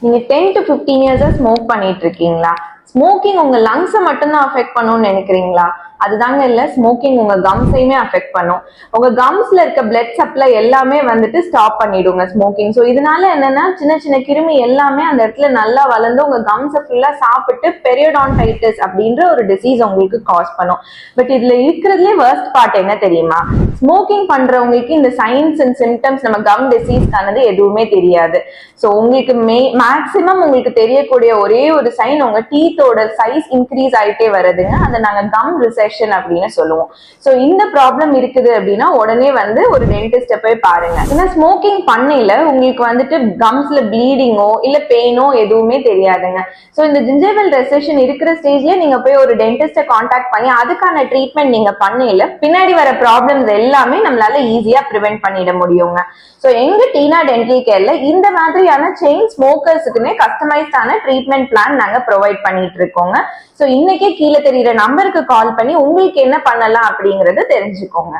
நீங்க 10 to 15 இயர்ஸா smoke பண்ணிட்டு இருக்கீங்களா? ஸ்மோக்கிங் உங்க லங்ஸை மட்டும்தான் அஃபெக்ட் பண்ணும்னு நினைக்கிறீங்களா? அதுதாங்க இல்ல, ஸ்மோக்கிங் உங்க கம்ஸையுமே அஃபெக்ட் பண்ணும். உங்க கம்ஸ்ல இருக்க பிளட் சப்ளை எல்லாமே வந்துட்டு ஸ்டாப் பண்ணிடுங்க ஸ்மோக்கிங். ஸோ இதனால என்னன்னா, சின்ன சின்ன கிருமி எல்லாமே அந்த இடத்துல நல்லா வளர்ந்து உங்க கம்ஸை ஃபுல்லா சாப்பிட்டு பெரியோடான்டைட்டிஸ் அப்படின்ற ஒரு டிசீஸ் உங்களுக்கு காஸ் பண்ணும். பட் இதுல இருக்கிறதுலே வர்ஸ்ட் பார்ட் என்ன தெரியுமா? ஸ்மோக்கிங் பண்றவங்களுக்கு இந்த சைன்ஸ் அண்ட் சிம்டம்ஸ் நம்ம கம் டிசீஸ்க்கானது எதுவுமே தெரியாது. ஸோ உங்களுக்கு மேக்சிமம் உங்களுக்கு தெரியக்கூடிய ஒரே ஒரு சைன் உங்க டீத்தோட சைஸ் இன்க்ரீஸ் ஆயிட்டே வருதுங்க. அதை நாங்க கம் ரிசெஷன் அப்படின்னு சொல்லுவோம். ஸோ இந்த ப்ராப்ளம் இருக்குது அப்படின்னா உடனே வந்து ஒரு டென்டிஸ்ட போய் பாருங்க. ஏன்னா ஸ்மோக்கிங் பண்ணையில உங்களுக்கு வந்துட்டு கம்ஸ்ல ப்ளீடிங்கோ இல்ல பெயினோ எதுவுமே தெரியாதுங்க. ஸோ இந்த ஜிஞ்சைவல் ரெசெஷன் இருக்கிற ஸ்டேஜ்ல நீங்க போய் ஒரு டென்டிஸ்ட கான்டாக்ட் பண்ணி அதுக்கான ட்ரீட்மெண்ட் நீங்க பண்ணையில பின்னாடி வர ப்ராப்ளம்ஸ் எல்லாமே நம்மளால ஈஸியா ப்ரிவென்ட் பண்ணிட முடியுங்க. ஸோ எங்க டீனா டென்டல் கேர்ல இந்த மாதிரியான செயின் ஸ்மோக்கர்ஸுக்குன்னே கஸ்டமைஸ்டான ட்ரீட்மெண்ட் பிளான் நாங்க ப்ரொவைட் பண்ணிட்டு இருக்கோங்க. ஸோ இன்னைக்கே கீழே தெரியுற நம்பருக்கு கால் பண்ணி உங்களுக்கு என்ன பண்ணலாம் அப்படிங்கறத தெரிஞ்சுக்கோங்க.